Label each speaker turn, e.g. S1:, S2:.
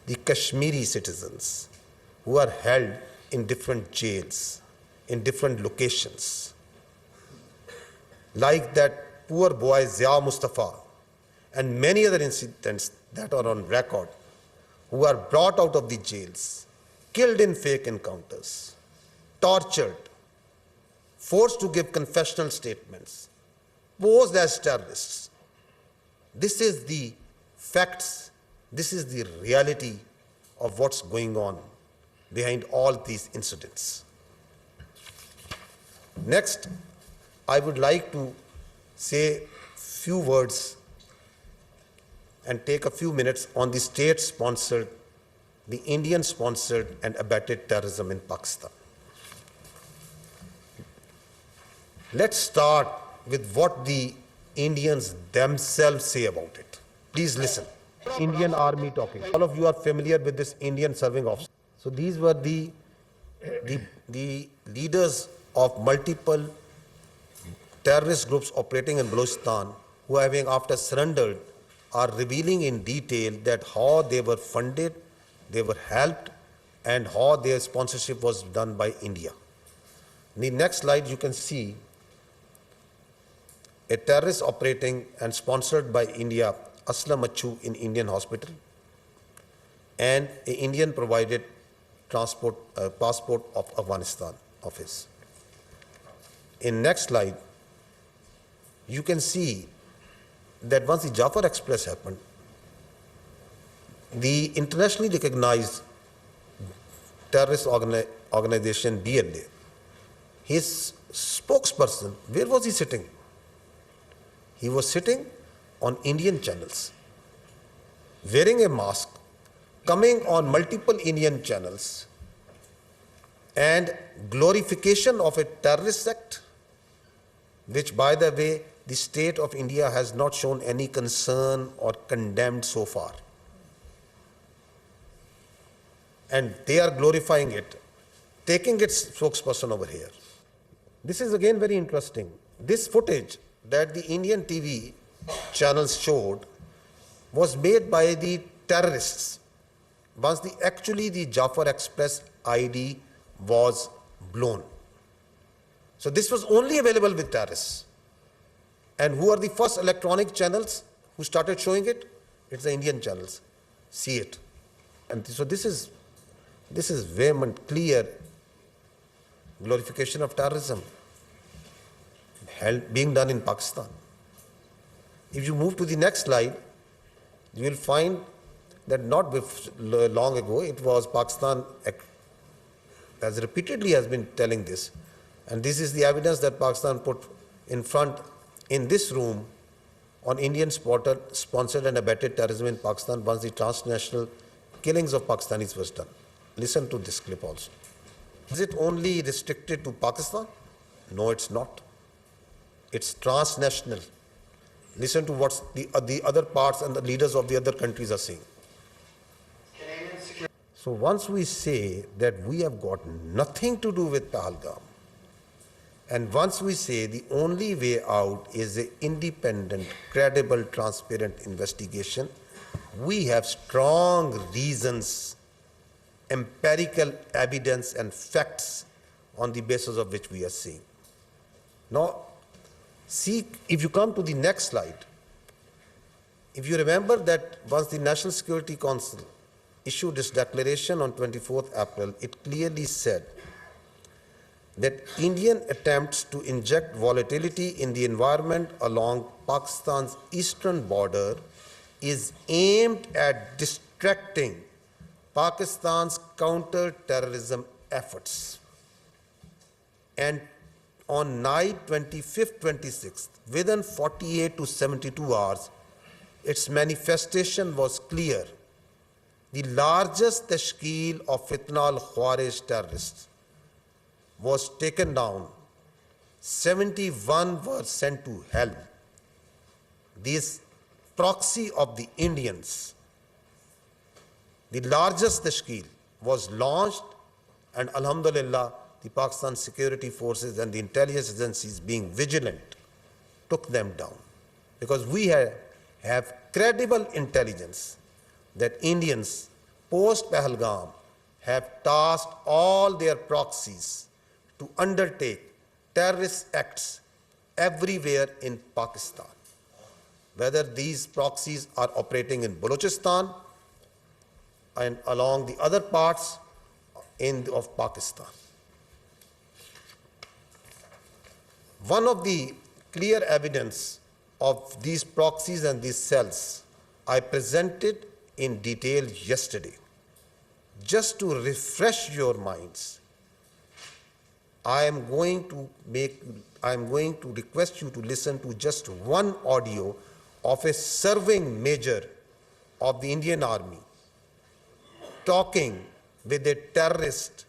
S1: the Kashmiri citizens who are held in different jails, in different locations. Like that poor boy Zia Mustafa and many other incidents that are on record, who are brought out of the jails, killed in fake encounters, tortured, forced to give confessional statements, posed as terrorists. This is the facts, this is the reality of what's going on behind all these incidents. Next, I would like to say few words and take a few minutes on the state-sponsored, the Indian-sponsored and abetted terrorism in Pakistan. Let's start with what the Indians themselves say about it. Please listen. Indian Army talking. All of you are familiar with this Indian serving officer. So these were the leaders of multiple terrorist groups operating in Balochistan, who, having after surrendered, are revealing in detail that how they were funded, they were helped, and how their sponsorship was done by India. In the next slide, you can see a terrorist operating and sponsored by India, Aslam Achu, in Indian hospital, and an Indian provided passport of Afghanistan of his. In next slide, you can see that once the Jafar Express happened, the internationally recognized terrorist organization BLA, his spokesperson, where was he sitting? He was sitting on Indian channels, wearing a mask, coming on multiple Indian channels, and glorification of a terrorist sect, which, by the way, the state of India has not shown any concern or condemned so far. And they are glorifying it, taking its spokesperson over here. This is again very interesting. This footage that the Indian TV channels showed was made by the terrorists once actually the Jafar Express ID was blown. So this was only available with terrorists. And who are the first electronic channels who started showing it? It's the Indian channels. See it. And so this is vehement, clear glorification of terrorism being done in Pakistan. If you move to the next slide, you will find that not long ago, it was Pakistan, as repeatedly has been telling this, and this is the evidence that Pakistan put in front in this room on Indian sponsored and abetted terrorism in Pakistan once the transnational killings of Pakistanis was done. Listen to this clip also. Is it only restricted to Pakistan? No, it's not. It's transnational. Listen to what the other parts and the leaders of the other countries are saying. So once we say that we have got nothing to do with Pahalgam, and once we say the only way out is an independent, credible, transparent investigation, we have strong reasons, empirical evidence and facts on the basis of which we are saying. Now, see, if you come to the next slide, if you remember that once the National Security Council issued its declaration on 24th April, it clearly said that Indian attempts to inject volatility in the environment along Pakistan's eastern border is aimed at distracting Pakistan's counter-terrorism efforts. And on night 25th, 26th, within 48 to 72 hours, its manifestation was clear. The largest tashkeel of fitna al-Khawarij terrorists was taken down. 71 were sent to hell. This proxy of the Indians, the largest tashkeel, was launched, and alhamdulillah, the Pakistan security forces and the intelligence agencies, being vigilant, took them down. Because we have credible intelligence that Indians post Pahalgam, have tasked all their proxies to undertake terrorist acts everywhere in Pakistan, whether these proxies are operating in Balochistan and along the other parts of Pakistan. One of the clear evidence of these proxies and these cells I presented in detail yesterday. Just to refresh your minds, I am going to request you to listen to just one audio of a serving major of the Indian Army talking with a terrorist